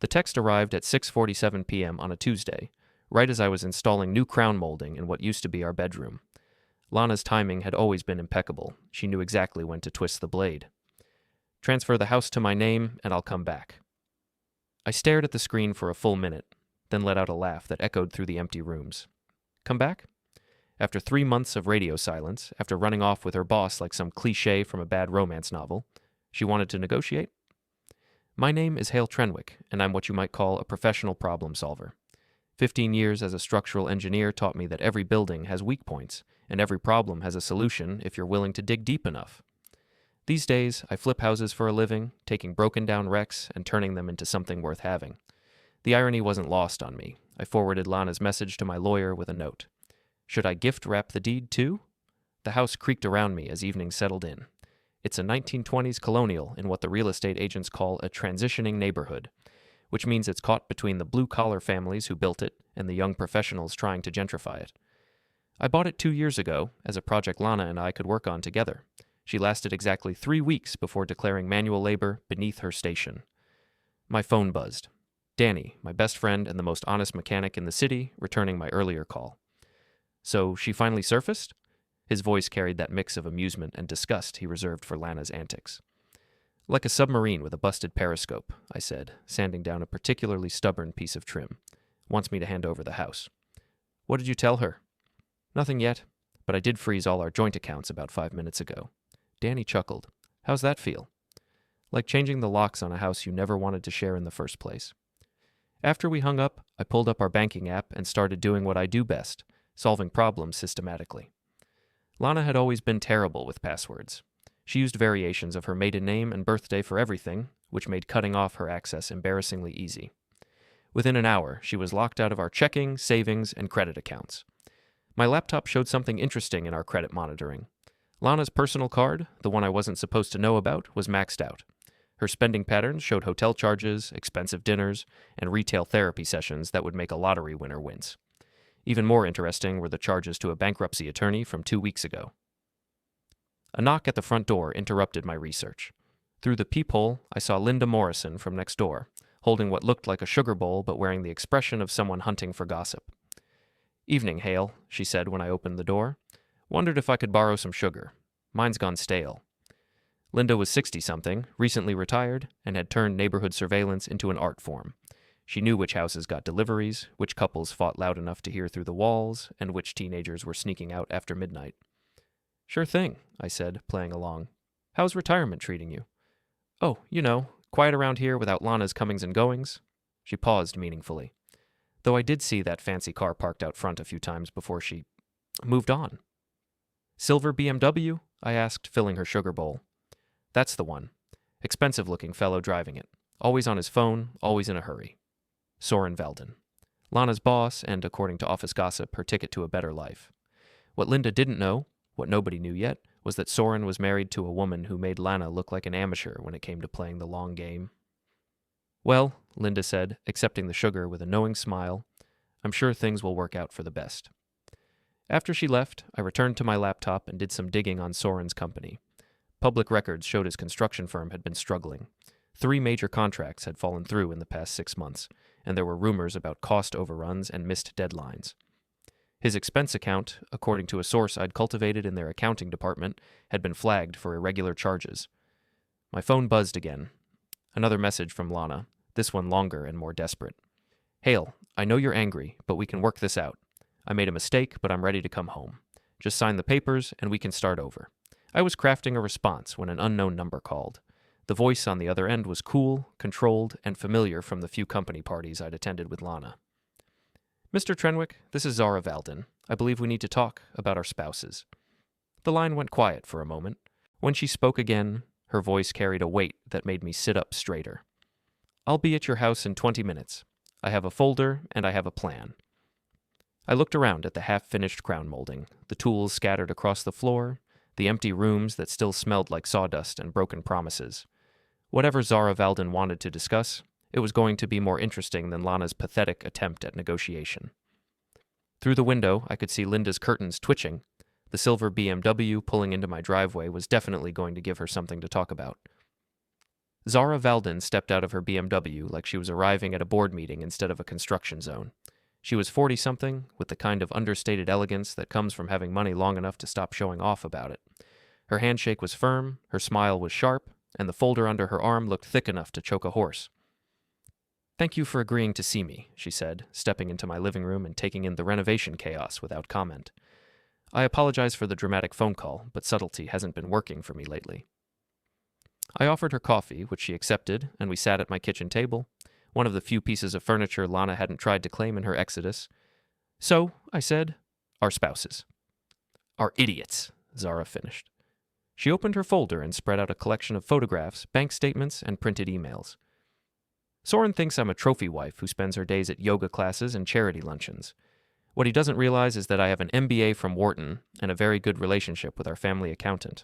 The text arrived at 6:47 p.m. on a Tuesday, right as I was installing new crown molding in what used to be our bedroom. Lana's timing had always been impeccable. She knew exactly when to twist the blade. Transfer the house to my name, and I'll come back. I stared at the screen for a full minute, then let out a laugh that echoed through the empty rooms. Come back? After 3 months of radio silence, after running off with her boss like some cliché from a bad romance novel, she wanted to negotiate? My name is Hale Trenwick, and I'm what you might call a professional problem solver. 15 years as a structural engineer taught me that every building has weak points, and every problem has a solution if you're willing to dig deep enough. These days, I flip houses for a living, taking broken-down wrecks and turning them into something worth having. The irony wasn't lost on me. I forwarded Lana's message to my lawyer with a note. Should I gift wrap the deed, too? The house creaked around me as evening settled in. It's a 1920s colonial in what the real estate agents call a transitioning neighborhood, which means it's caught between the blue-collar families who built it and the young professionals trying to gentrify it. I bought it 2 years ago as a project Lana and I could work on together. She lasted exactly 3 weeks before declaring manual labor beneath her station. My phone buzzed. Danny, my best friend and the most honest mechanic in the city, returning my earlier call. So she finally surfaced? His voice carried that mix of amusement and disgust he reserved for Lana's antics. Like a submarine with a busted periscope, I said, sanding down a particularly stubborn piece of trim. Wants me to hand over the house. What did you tell her? Nothing yet, but I did freeze all our joint accounts about 5 minutes ago. Danny chuckled. How's that feel? Like changing the locks on a house you never wanted to share in the first place. After we hung up, I pulled up our banking app and started doing what I do best, solving problems systematically. Lana had always been terrible with passwords. She used variations of her maiden name and birthday for everything, which made cutting off her access embarrassingly easy. Within an hour, she was locked out of our checking, savings, and credit accounts. My laptop showed something interesting in our credit monitoring. Lana's personal card, the one I wasn't supposed to know about, was maxed out. Her spending patterns showed hotel charges, expensive dinners, and retail therapy sessions that would make a lottery winner wince. Even more interesting were the charges to a bankruptcy attorney from 2 weeks ago. A knock at the front door interrupted my research. Through the peephole, I saw Linda Morrison from next door, holding what looked like a sugar bowl but wearing the expression of someone hunting for gossip. Evening, Hale, she said when I opened the door. Wondered if I could borrow some sugar. Mine's gone stale. Linda was 60-something, recently retired, and had turned neighborhood surveillance into an art form. She knew which houses got deliveries, which couples fought loud enough to hear through the walls, and which teenagers were sneaking out after midnight. Sure thing, I said, playing along. How's retirement treating you? Oh, quiet around here without Lana's comings and goings. She paused meaningfully. Though I did see that fancy car parked out front a few times before she moved on. Silver BMW? I asked, filling her sugar bowl. That's the one. Expensive-looking fellow driving it. Always on his phone, always in a hurry. Soren Valden. Lana's boss, and according to office gossip, her ticket to a better life. What Linda didn't know, what nobody knew yet, was that Soren was married to a woman who made Lana look like an amateur when it came to playing the long game. Well, Linda said, accepting the sugar with a knowing smile, I'm sure things will work out for the best. After she left, I returned to my laptop and did some digging on Soren's company. Public records showed his construction firm had been struggling. 3 major contracts had fallen through in the past 6 months, and there were rumors about cost overruns and missed deadlines. His expense account, according to a source I'd cultivated in their accounting department, had been flagged for irregular charges. My phone buzzed again. Another message from Lana, this one longer and more desperate. Hale, I know you're angry, but we can work this out. I made a mistake, but I'm ready to come home. Just sign the papers, and we can start over. I was crafting a response when an unknown number called. The voice on the other end was cool, controlled, and familiar from the few company parties I'd attended with Lana. Mr. Trenwick, this is Zara Valden. I believe we need to talk about our spouses. The line went quiet for a moment. When she spoke again, her voice carried a weight that made me sit up straighter. I'll be at your house in 20 minutes. I have a folder, and I have a plan. I looked around at the half-finished crown molding, the tools scattered across the floor, the empty rooms that still smelled like sawdust and broken promises. Whatever Zara Valden wanted to discuss, it was going to be more interesting than Lana's pathetic attempt at negotiation. Through the window, I could see Linda's curtains twitching. The silver BMW pulling into my driveway was definitely going to give her something to talk about. Zara Valden stepped out of her BMW like she was arriving at a board meeting instead of a construction zone. She was 40-something, with the kind of understated elegance that comes from having money long enough to stop showing off about it. Her handshake was firm, her smile was sharp, and the folder under her arm looked thick enough to choke a horse. "Thank you for agreeing to see me," she said, stepping into my living room and taking in the renovation chaos without comment. "I apologize for the dramatic phone call, but subtlety hasn't been working for me lately." I offered her coffee, which she accepted, and we sat at my kitchen table, one of the few pieces of furniture Lana hadn't tried to claim in her exodus. "So," I said, "our spouses." "Are idiots," Zara finished. She opened her folder and spread out a collection of photographs, bank statements, and printed emails. "Soren thinks I'm a trophy wife who spends her days at yoga classes and charity luncheons. What he doesn't realize is that I have an MBA from Wharton and a very good relationship with our family accountant.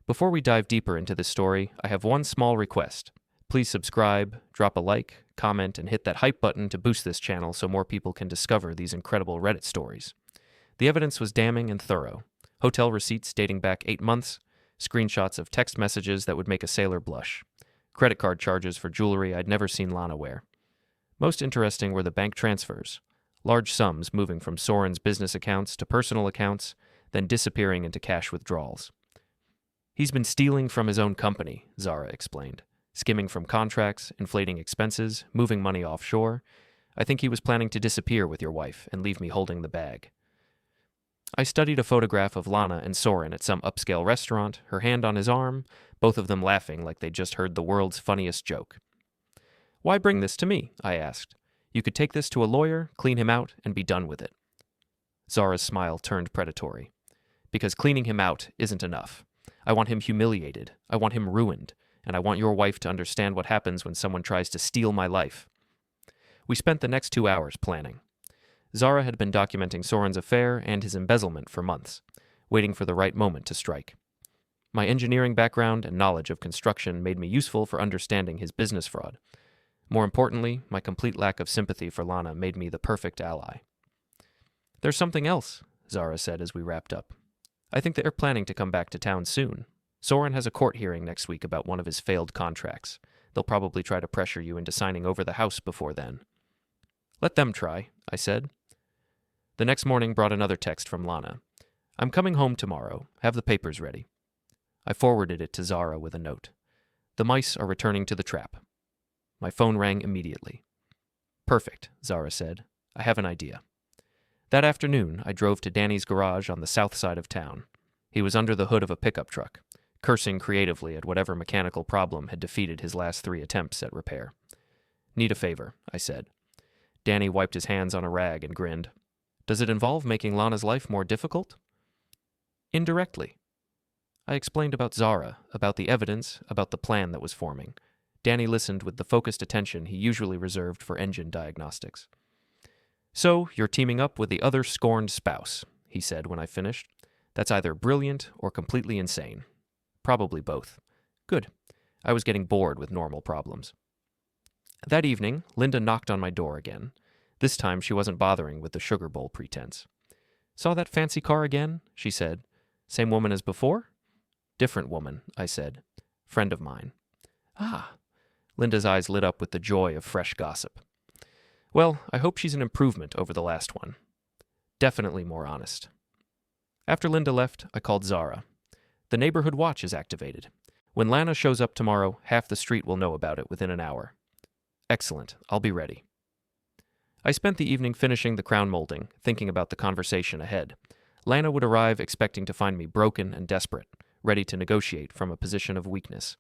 Before we dive deeper into this story, I have one small request. Please subscribe, drop a like, comment, and hit that hype button to boost this channel so more people can discover these incredible Reddit stories. The evidence was damning and thorough. Hotel receipts dating back 8 months, screenshots of text messages that would make a sailor blush, credit card charges for jewelry I'd never seen Lana wear. Most interesting were the bank transfers, large sums moving from Soren's business accounts to personal accounts, then disappearing into cash withdrawals. "He's been stealing from his own company," Zara explained. "Skimming from contracts, inflating expenses, moving money offshore. I think he was planning to disappear with your wife and leave me holding the bag." I studied a photograph of Lana and Soren at some upscale restaurant, her hand on his arm, both of them laughing like they'd just heard the world's funniest joke. "Why bring this to me?" I asked. "You could take this to a lawyer, clean him out, and be done with it." Zara's smile turned predatory. "Because cleaning him out isn't enough. I want him humiliated, I want him ruined, and I want your wife to understand what happens when someone tries to steal my life." We spent the next 2 hours planning. Zara had been documenting Soren's affair and his embezzlement for months, waiting for the right moment to strike. My engineering background and knowledge of construction made me useful for understanding his business fraud. More importantly, my complete lack of sympathy for Lana made me the perfect ally. "There's something else," Zara said as we wrapped up. "I think they're planning to come back to town soon. Soren has a court hearing next week about one of his failed contracts. They'll probably try to pressure you into signing over the house before then." "Let them try," I said. The next morning brought another text from Lana. "I'm coming home tomorrow. Have the papers ready." I forwarded it to Zara with a note. "The mice are returning to the trap." My phone rang immediately. "Perfect," Zara said. "I have an idea." That afternoon, I drove to Danny's garage on the south side of town. He was under the hood of a pickup truck, cursing creatively at whatever mechanical problem had defeated his last 3 attempts at repair. "Need a favor," I said. Danny wiped his hands on a rag and grinned. "Does it involve making Lana's life more difficult?" "Indirectly." I explained about Zara, about the evidence, about the plan that was forming. Danny listened with the focused attention he usually reserved for engine diagnostics. "So, you're teaming up with the other scorned spouse," he said when I finished. "That's either brilliant or completely insane. Probably both. Good. I was getting bored with normal problems." That evening, Linda knocked on my door again. This time she wasn't bothering with the sugar bowl pretense. "Saw that fancy car again?" she said. "Same woman as before?" "Different woman," I said. "Friend of mine." "Ah." Linda's eyes lit up with the joy of fresh gossip. "Well, I hope she's an improvement over the last one. Definitely more honest." After Linda left, I called Zara. "The neighborhood watch is activated. When Lana shows up tomorrow, half the street will know about it within an hour." "Excellent. I'll be ready." I spent the evening finishing the crown molding, thinking about the conversation ahead. Lana would arrive expecting to find me broken and desperate, ready to negotiate from a position of weakness.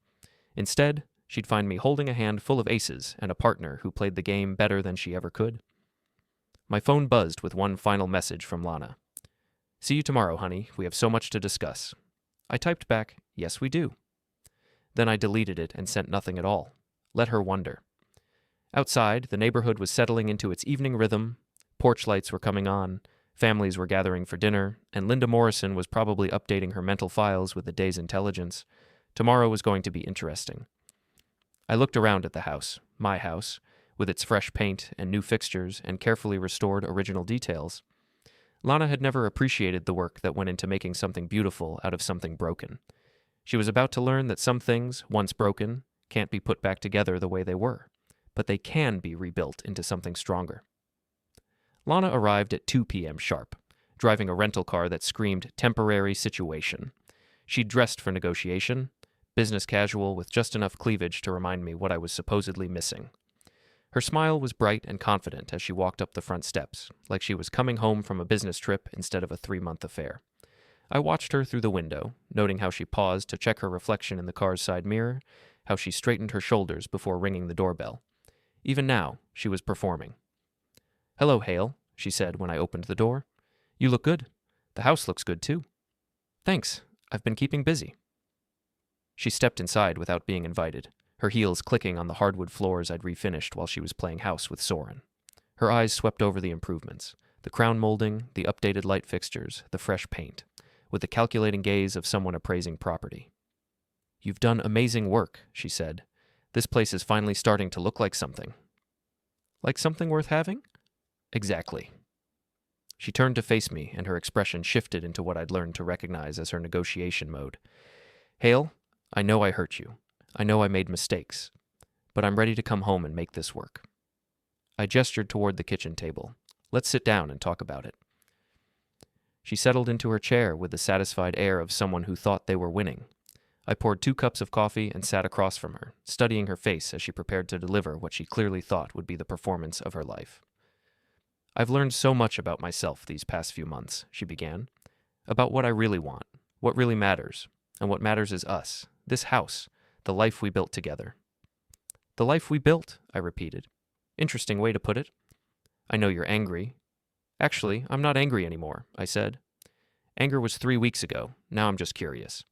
Instead, she'd find me holding a hand full of aces and a partner who played the game better than she ever could. My phone buzzed with one final message from Lana. "See you tomorrow, honey. We have so much to discuss." I typed back, "Yes, we do." Then I deleted it and sent nothing at all. Let her wonder. Outside, the neighborhood was settling into its evening rhythm. Porch lights were coming on, families were gathering for dinner, and Linda Morrison was probably updating her mental files with the day's intelligence. Tomorrow was going to be interesting. I looked around at the house, my house, with its fresh paint and new fixtures and carefully restored original details. Lana had never appreciated the work that went into making something beautiful out of something broken. She was about to learn that some things, once broken, can't be put back together the way they were, but they can be rebuilt into something stronger. Lana arrived at 2 p.m. sharp, driving a rental car that screamed temporary situation. She'd dressed for negotiation, business casual with just enough cleavage to remind me what I was supposedly missing. Her smile was bright and confident as she walked up the front steps, like she was coming home from a business trip instead of a 3-month affair. I watched her through the window, noting how she paused to check her reflection in the car's side mirror, how she straightened her shoulders before ringing the doorbell. Even now, she was performing. "Hello, Hale," she said when I opened the door. "You look good. The house looks good, too." "Thanks. I've been keeping busy." She stepped inside without being invited, her heels clicking on the hardwood floors I'd refinished while she was playing house with Soren. Her eyes swept over the improvements, the crown molding, the updated light fixtures, the fresh paint, with the calculating gaze of someone appraising property. "You've done amazing work," she said. "This place is finally starting to look like something." "Like something worth having?" "Exactly." She turned to face me, and her expression shifted into what I'd learned to recognize as her negotiation mode. "Hale, I know I hurt you. I know I made mistakes. But I'm ready to come home and make this work." I gestured toward the kitchen table. "Let's sit down and talk about it." She settled into her chair with the satisfied air of someone who thought they were winning. I poured 2 cups of coffee and sat across from her, studying her face as she prepared to deliver what she clearly thought would be the performance of her life. "I've learned so much about myself these past few months," she began. "About what I really want, what really matters, and what matters is us, this house, the life we built together." "The life we built," I repeated. "Interesting way to put it. I know you're angry." "Actually, I'm not angry anymore," I said. "Anger was 3 weeks ago. Now I'm just curious."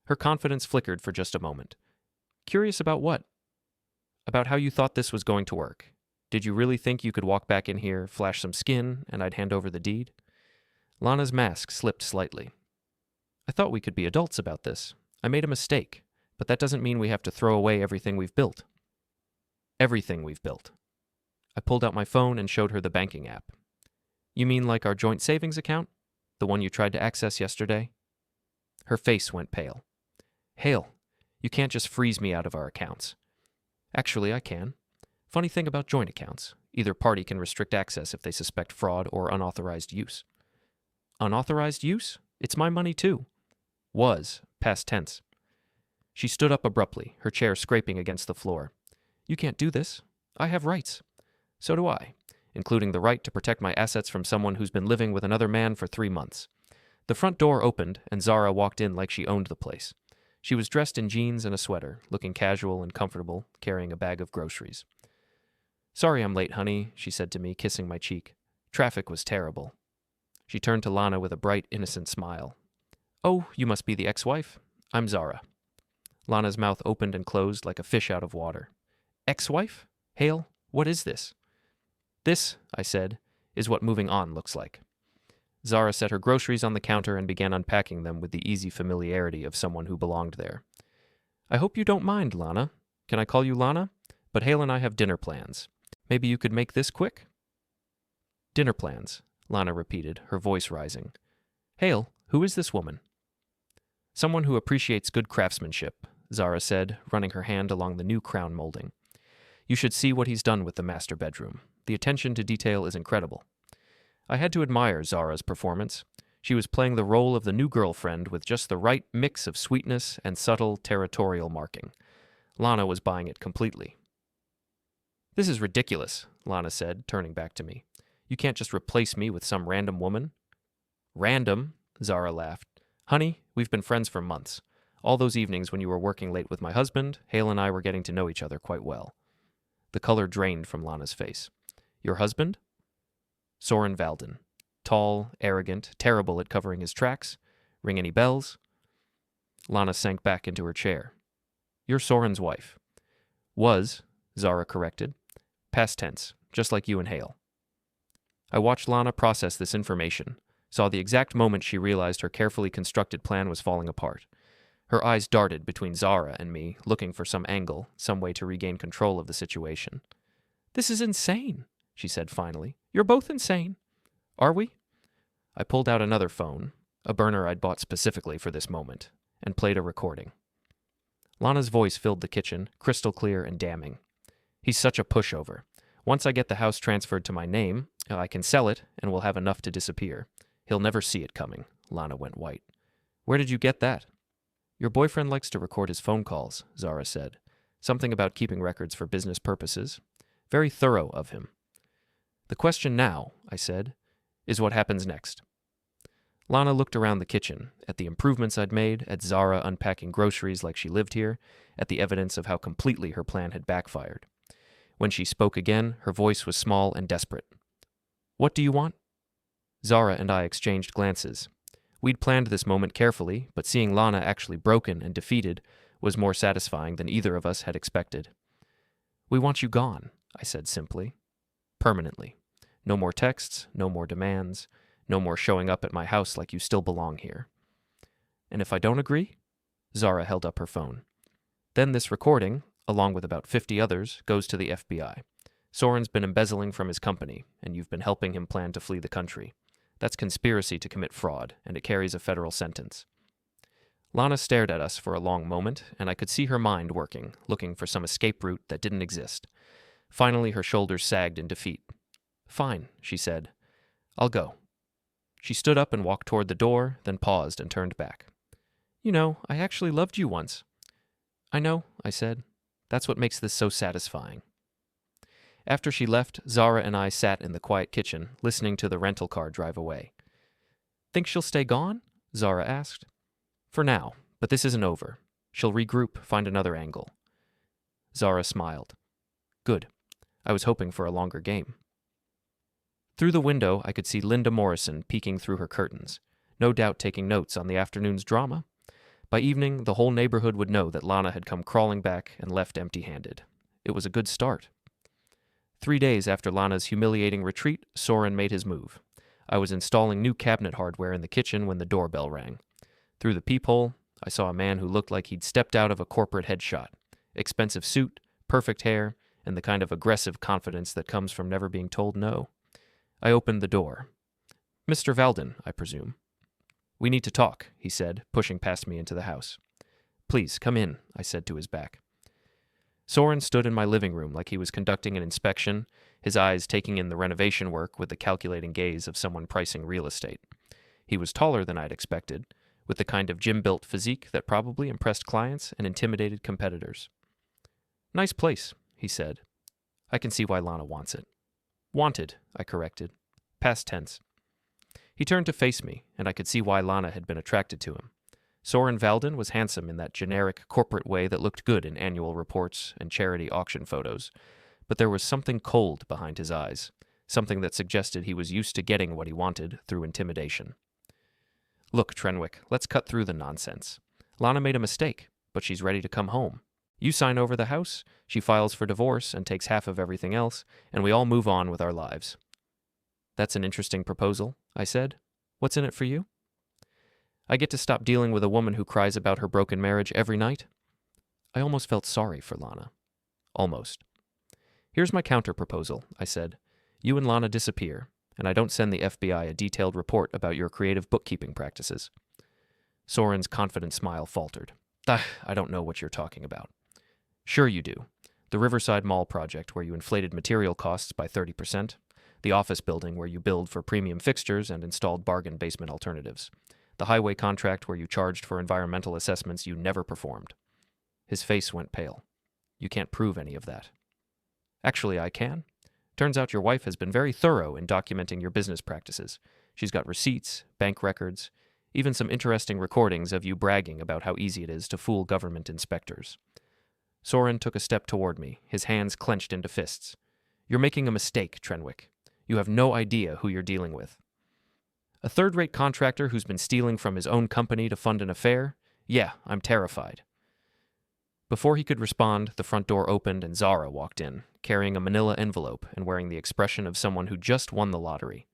Her confidence flickered for just a moment. "Curious about what?" "About how you thought this was going to work. Did you really think you could walk back in here, flash some skin, and I'd hand over the deed?" Lana's mask slipped slightly. "I thought we could be adults about this. I made a mistake, but that doesn't mean we have to throw away everything we've built." "Everything we've built." I pulled out my phone and showed her the banking app. "You mean like our joint savings account? The one you tried to access yesterday?" Her face went pale. "Hale, you can't just freeze me out of our accounts." "Actually, I can. Funny thing about joint accounts, either party can restrict access if they suspect fraud or unauthorized use." "Unauthorized use? It's my money too." "Was, past tense." She stood up abruptly, her chair scraping against the floor. "You can't do this. I have rights." "So do I, including the right to protect my assets from someone who's been living with another man for 3 months. The front door opened, and Zara walked in like she owned the place. She was dressed in jeans and a sweater, looking casual and comfortable, carrying a bag of groceries. "Sorry I'm late, honey," she said to me, kissing my cheek. "Traffic was terrible." She turned to Lana with a bright, innocent smile. "Oh, you must be the ex-wife. I'm Zara." Lana's mouth opened and closed like a fish out of water. "Ex-wife? Hale, what is this?" "This," I said, "is what moving on looks like." Zara set her groceries on the counter and began unpacking them with the easy familiarity of someone who belonged there. "I hope you don't mind, Lana. Can I call you Lana? But Hale and I have dinner plans. Maybe you could make this quick?" "Dinner plans," Lana repeated, her voice rising. "Hale, who is this woman?" "Someone who appreciates good craftsmanship," Zara said, running her hand along the new crown molding. "You should see what he's done with the master bedroom. The attention to detail is incredible." I had to admire Zara's performance. She was playing the role of the new girlfriend with just the right mix of sweetness and subtle territorial marking. Lana was buying it completely. "This is ridiculous," Lana said, turning back to me. "You can't just replace me with some random woman." "Random?" Zara laughed. "Honey, we've been friends for months. All those evenings when you were working late with my husband, Hale and I were getting to know each other quite well." The color drained from Lana's face. "Your husband?" "Soren Valden. Tall, arrogant, terrible at covering his tracks. Ring any bells?" Lana sank back into her chair. "You're Soren's wife." "Was," Zara corrected. "Past tense, just like you and Hale." I watched Lana process this information, saw the exact moment she realized her carefully constructed plan was falling apart. Her eyes darted between Zara and me, looking for some angle, some way to regain control of the situation. "This is insane," she said finally. "You're both insane." "Are we?" I pulled out another phone, a burner I'd bought specifically for this moment, and played a recording. Lana's voice filled the kitchen, crystal clear and damning. He's such a pushover. Once I get the house transferred to my name, I can sell it and we'll have enough to disappear. He'll never see it coming. Lana went white. Where did you get that? Your boyfriend likes to record his phone calls, Zara said. Something about keeping records for business purposes. Very thorough of him. The question now, I said, is what happens next. Lana looked around the kitchen, at the improvements I'd made, at Zara unpacking groceries like she lived here, at the evidence of how completely her plan had backfired. When she spoke again, her voice was small and desperate. What do you want? Zara and I exchanged glances. We'd planned this moment carefully, but seeing Lana actually broken and defeated was more satisfying than either of us had expected. We want you gone, I said simply. Permanently. No more texts, no more demands, no more showing up at my house like you still belong here. And if I don't agree? Zara held up her phone. Then this recording, along with about 50 others, goes to the FBI. Soren's been embezzling from his company, and you've been helping him plan to flee the country. That's conspiracy to commit fraud, and it carries a federal sentence. Lana stared at us for a long moment, and I could see her mind working, looking for some escape route that didn't exist. Finally, her shoulders sagged in defeat. Fine, she said. I'll go. She stood up and walked toward the door, then paused and turned back. You know, I actually loved you once. I know, I said. That's what makes this so satisfying. After she left, Zara and I sat in the quiet kitchen, listening to the rental car drive away. Think she'll stay gone? Zara asked. For now, but this isn't over. She'll regroup, find another angle. Zara smiled. Good. I was hoping for a longer game. Through the window, I could see Linda Morrison peeking through her curtains, no doubt taking notes on the afternoon's drama. By evening, the whole neighborhood would know that Lana had come crawling back and left empty-handed. It was a good start. 3 days after Lana's humiliating retreat, Soren made his move. I was installing new cabinet hardware in the kitchen when the doorbell rang. Through the peephole, I saw a man who looked like he'd stepped out of a corporate headshot. Expensive suit, perfect hair, and the kind of aggressive confidence that comes from never being told no. I opened the door. Mr. Valden, I presume. We need to talk, he said, pushing past me into the house. Please, come in, I said to his back. Soren stood in my living room like he was conducting an inspection, his eyes taking in the renovation work with the calculating gaze of someone pricing real estate. He was taller than I'd expected, with the kind of gym-built physique that probably impressed clients and intimidated competitors. Nice place, he said. I can see why Lana wants it. Wanted, I corrected. Past tense. He turned to face me, and I could see why Lana had been attracted to him. Soren Valden was handsome in that generic corporate way that looked good in annual reports and charity auction photos, but there was something cold behind his eyes, something that suggested he was used to getting what he wanted through intimidation. Look, Trenwick, let's cut through the nonsense. Lana made a mistake, but she's ready to come home. You sign over the house, she files for divorce and takes half of everything else, and we all move on with our lives. That's an interesting proposal, I said. What's in it for you? I get to stop dealing with a woman who cries about her broken marriage every night. I almost felt sorry for Lana. Almost. Here's my counter-proposal, I said. You and Lana disappear, and I don't send the FBI a detailed report about your creative bookkeeping practices. Soren's confident smile faltered. I don't know what you're talking about. Sure you do. The Riverside Mall project where you inflated material costs by 30%, the office building where you billed for premium fixtures and installed bargain basement alternatives, the highway contract where you charged for environmental assessments you never performed. His face went pale. You can't prove any of that. Actually, I can. Turns out your wife has been very thorough in documenting your business practices. She's got receipts, bank records, even some interesting recordings of you bragging about how easy it is to fool government inspectors. Soren took a step toward me, his hands clenched into fists. You're making a mistake, Trenwick. You have no idea who you're dealing with. A third-rate contractor who's been stealing from his own company to fund an affair? Yeah, I'm terrified. Before he could respond, the front door opened and Zara walked in, carrying a manila envelope and wearing the expression of someone who just won the lottery.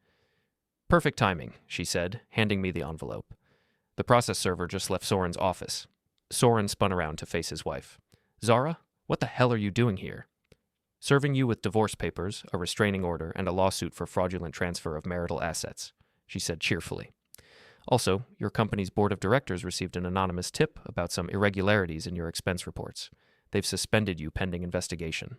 Perfect timing, she said, handing me the envelope. The process server just left Soren's office. Soren spun around to face his wife. Zara, what the hell are you doing here? Serving you with divorce papers, a restraining order, and a lawsuit for fraudulent transfer of marital assets, she said cheerfully. Also, your company's board of directors received an anonymous tip about some irregularities in your expense reports. They've suspended you pending investigation.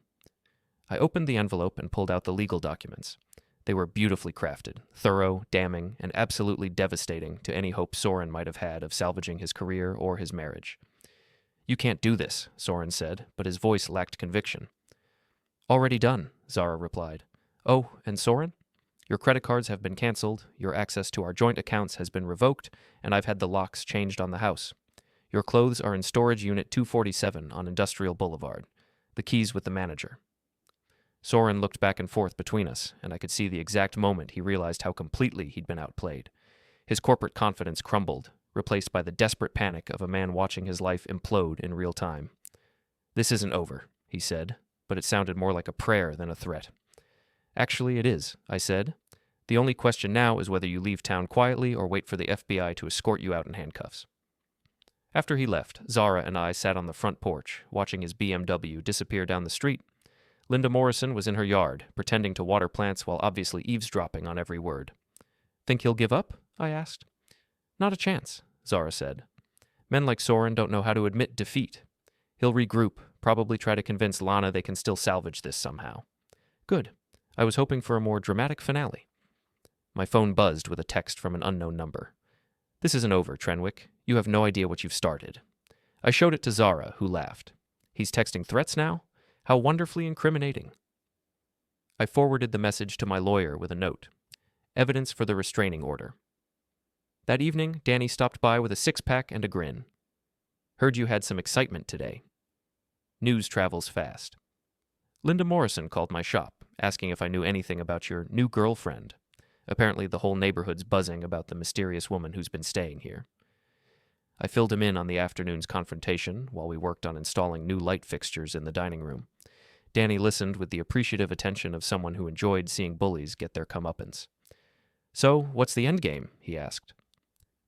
I opened the envelope and pulled out the legal documents. They were beautifully crafted, thorough, damning, and absolutely devastating to any hope Soren might have had of salvaging his career or his marriage. You can't do this, Soren said, but his voice lacked conviction. Already done, Zara replied. Oh, and Soren? Your credit cards have been canceled, your access to our joint accounts has been revoked, and I've had the locks changed on the house. Your clothes are in storage unit 247 on Industrial Boulevard. The keys with the manager. Soren looked back and forth between us, and I could see the exact moment he realized how completely he'd been outplayed. His corporate confidence crumbled, replaced by the desperate panic of a man watching his life implode in real time. This isn't over, he said, but it sounded more like a prayer than a threat. Actually, it is, I said. The only question now is whether you leave town quietly or wait for the FBI to escort you out in handcuffs. After he left, Zara and I sat on the front porch, watching his BMW disappear down the street. Linda Morrison was in her yard, pretending to water plants while obviously eavesdropping on every word. Think he'll give up? I asked. Not a chance, Zara said. Men like Soren don't know how to admit defeat. He'll regroup, probably try to convince Lana they can still salvage this somehow. Good. I was hoping for a more dramatic finale. My phone buzzed with a text from an unknown number. This isn't over, Trenwick. You have no idea what you've started. I showed it to Zara, who laughed. He's texting threats now? How wonderfully incriminating. I forwarded the message to my lawyer with a note. Evidence for the restraining order. That evening, Danny stopped by with a six-pack and a grin. Heard you had some excitement today. News travels fast. Linda Morrison called my shop, asking if I knew anything about your new girlfriend. Apparently the whole neighborhood's buzzing about the mysterious woman who's been staying here. I filled him in on the afternoon's confrontation while we worked on installing new light fixtures in the dining room. Danny listened with the appreciative attention of someone who enjoyed seeing bullies get their comeuppance. So, what's the end game? He asked.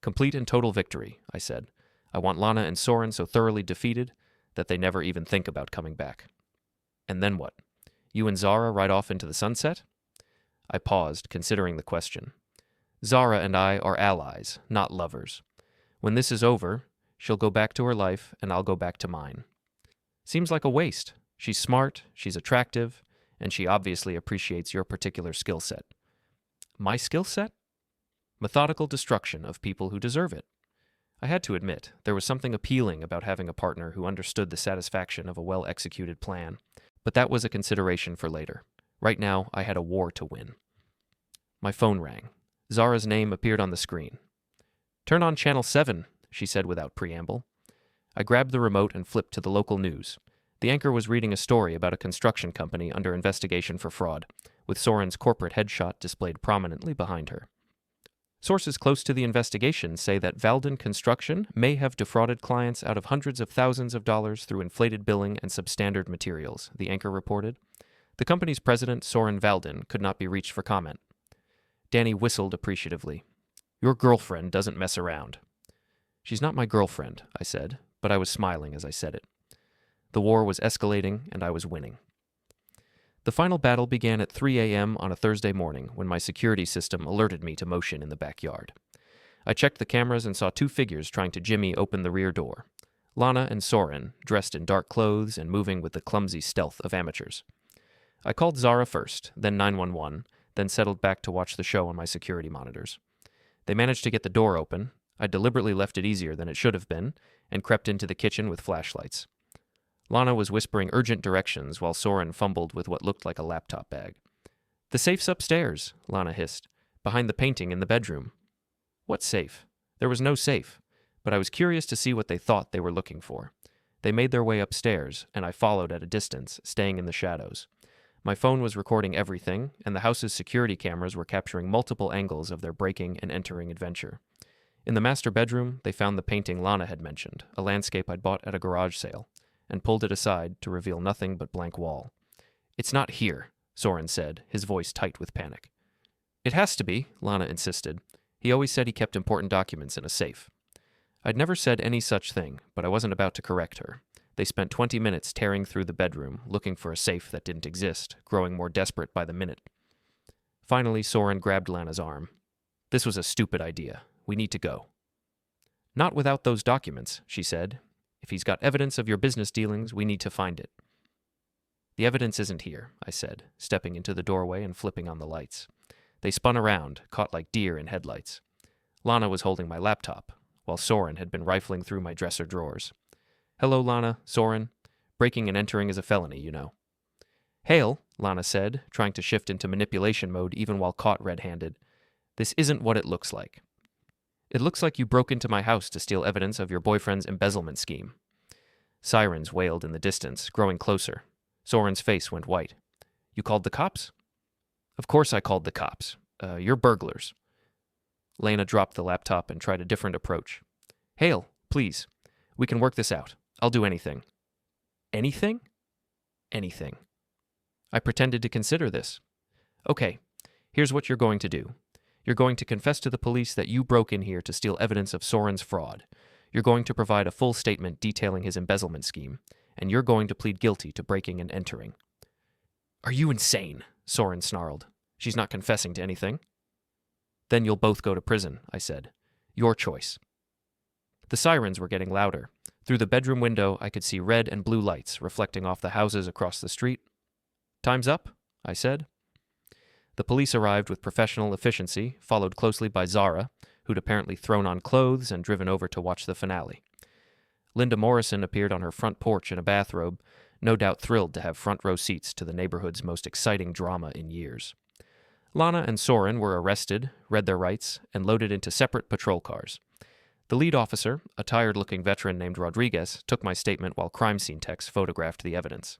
Complete and total victory, I said. I want Lana and Soren so thoroughly defeated that they never even think about coming back. And then what? You and Zara ride off into the sunset? I paused, considering the question. Zara and I are allies, not lovers. When this is over, she'll go back to her life, and I'll go back to mine. Seems like a waste. She's smart, she's attractive, and she obviously appreciates your particular skill set. My skill set? Methodical destruction of people who deserve it. I had to admit, there was something appealing about having a partner who understood the satisfaction of a well-executed plan, but that was a consideration for later. Right now, I had a war to win. My phone rang. Zara's name appeared on the screen. Turn on Channel 7, she said without preamble. I grabbed the remote and flipped to the local news. The anchor was reading a story about a construction company under investigation for fraud, with Soren's corporate headshot displayed prominently behind her. Sources close to the investigation say that Valden Construction may have defrauded clients out of hundreds of thousands of dollars through inflated billing and substandard materials, the anchor reported. The company's president, Soren Valden, could not be reached for comment. Danny whistled appreciatively. Your girlfriend doesn't mess around. She's not my girlfriend, I said, but I was smiling as I said it. The war was escalating, and I was winning. The final battle began at 3 a.m. on a Thursday morning when my security system alerted me to motion in the backyard. I checked the cameras and saw two figures trying to jimmy open the rear door. Lana and Soren, dressed in dark clothes and moving with the clumsy stealth of amateurs. I called Zara first, then 911, then settled back to watch the show on my security monitors. They managed to get the door open. I deliberately left it easier than it should have been, and crept into the kitchen with flashlights. Lana was whispering urgent directions while Soren fumbled with what looked like a laptop bag. The safe's upstairs, Lana hissed, behind the painting in the bedroom. What safe? There was no safe, but I was curious to see what they thought they were looking for. They made their way upstairs, and I followed at a distance, staying in the shadows. My phone was recording everything, and the house's security cameras were capturing multiple angles of their breaking and entering adventure. In the master bedroom, they found the painting Lana had mentioned, a landscape I'd bought at a garage sale, and pulled it aside to reveal nothing but blank wall. It's not here, Soren said, his voice tight with panic. It has to be, Lana insisted. He always said he kept important documents in a safe. I'd never said any such thing, but I wasn't about to correct her. They spent 20 minutes tearing through the bedroom, looking for a safe that didn't exist, growing more desperate by the minute. Finally, Soren grabbed Lana's arm. This was a stupid idea. We need to go. Not without those documents, she said. If he's got evidence of your business dealings, we need to find it. The evidence isn't here, I said, stepping into the doorway and flipping on the lights. They spun around, caught like deer in headlights. Lana was holding my laptop, while Soren had been rifling through my dresser drawers. Hello, Lana, Soren. Breaking and entering is a felony, you know. Hale, Lana said, trying to shift into manipulation mode even while caught red-handed. This isn't what it looks like. It looks like you broke into my house to steal evidence of your boyfriend's embezzlement scheme. Sirens wailed in the distance, growing closer. Soren's face went white. You called the cops? Of course I called the cops. You're burglars. Lana dropped the laptop and tried a different approach. Hale, please. We can work this out. I'll do anything. Anything? Anything. I pretended to consider this. Okay, here's what you're going to do. You're going to confess to the police that you broke in here to steal evidence of Soren's fraud. You're going to provide a full statement detailing his embezzlement scheme, and you're going to plead guilty to breaking and entering. Are you insane? Soren snarled. She's not confessing to anything. Then you'll both go to prison, I said. Your choice. The sirens were getting louder. Through the bedroom window, I could see red and blue lights reflecting off the houses across the street. Time's up, I said. The police arrived with professional efficiency, followed closely by Zara, who'd apparently thrown on clothes and driven over to watch the finale. Linda Morrison appeared on her front porch in a bathrobe, no doubt thrilled to have front-row seats to the neighborhood's most exciting drama in years. Lana and Soren were arrested, read their rights, and loaded into separate patrol cars. The lead officer, a tired-looking veteran named Rodriguez, took my statement while crime scene techs photographed the evidence.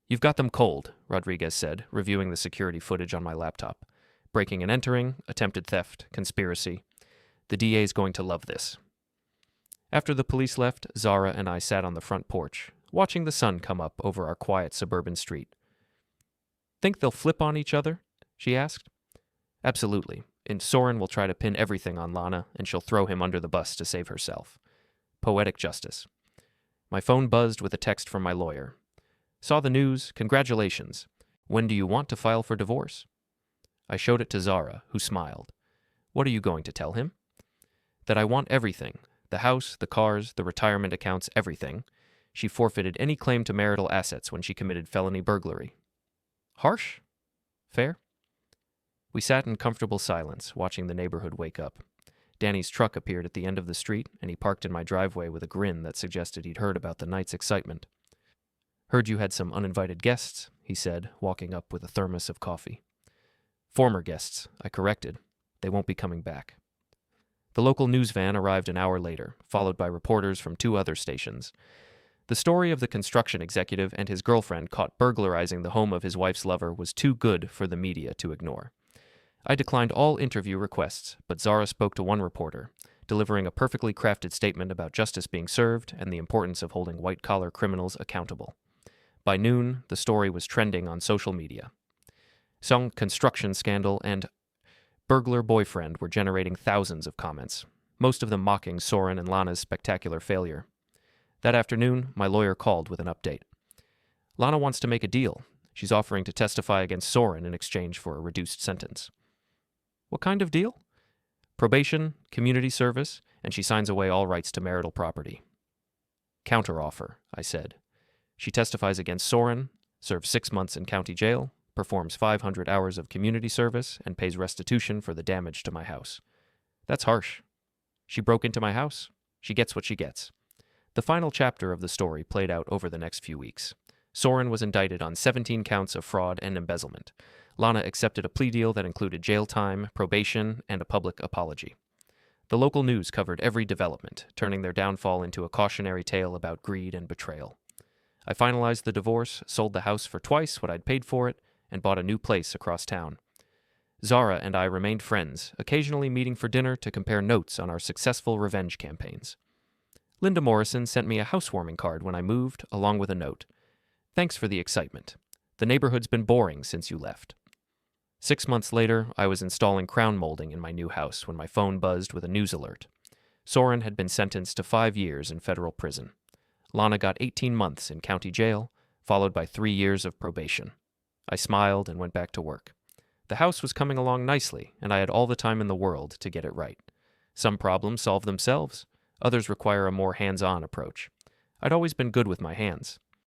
You've got them cold, Rodriguez said, reviewing the security footage on my laptop. Breaking and entering, attempted theft, conspiracy. The DA's going to love this. After the police left, Zara and I sat on the front porch, watching the sun come up over our quiet suburban street. Think they'll flip on each other? She asked. Absolutely, and Soren will try to pin everything on Lana, and she'll throw him under the bus to save herself. Poetic justice. My phone buzzed with a text from my lawyer. Saw the news, congratulations. When do you want to file for divorce? I showed it to Zara, who smiled. What are you going to tell him? That I want everything. The house, the cars, the retirement accounts, everything. She forfeited any claim to marital assets when she committed felony burglary. Harsh? Fair? We sat in comfortable silence, watching the neighborhood wake up. Danny's truck appeared at the end of the street, and he parked in my driveway with a grin that suggested he'd heard about the night's excitement. Heard you had some uninvited guests, he said, walking up with a thermos of coffee. Former guests, I corrected. They won't be coming back. The local news van arrived an hour later, followed by reporters from 2 other stations. The story of the construction executive and his girlfriend caught burglarizing the home of his wife's lover was too good for the media to ignore. I declined all interview requests, but Zara spoke to one reporter, delivering a perfectly crafted statement about justice being served and the importance of holding white-collar criminals accountable. By noon, the story was trending on social media. Some construction scandal and burglar boyfriend were generating thousands of comments, most of them mocking Soren and Lana's spectacular failure. That afternoon, my lawyer called with an update. Lana wants to make a deal. She's offering to testify against Soren in exchange for a reduced sentence. What kind of deal? Probation, community service, and she signs away all rights to marital property. Counteroffer, I said. She testifies against Soren, serves 6 months in county jail, performs 500 hours of community service, and pays restitution for the damage to my house. That's harsh. She broke into my house. She gets what she gets. The final chapter of the story played out over the next few weeks. Soren was indicted on 17 counts of fraud and embezzlement. Lana accepted a plea deal that included jail time, probation, and a public apology. The local news covered every development, turning their downfall into a cautionary tale about greed and betrayal. I finalized the divorce, sold the house for twice what I'd paid for it, and bought a new place across town. Zara and I remained friends, occasionally meeting for dinner to compare notes on our successful revenge campaigns. Linda Morrison sent me a housewarming card when I moved, along with a note. Thanks for the excitement. The neighborhood's been boring since you left. 6 months later, I was installing crown molding in my new house when my phone buzzed with a news alert. Soren had been sentenced to 5 years in federal prison. Lana got 18 months in county jail, followed by 3 years of probation. I smiled and went back to work. The house was coming along nicely, and I had all the time in the world to get it right. Some problems solve themselves, others require a more hands-on approach. I'd always been good with my hands.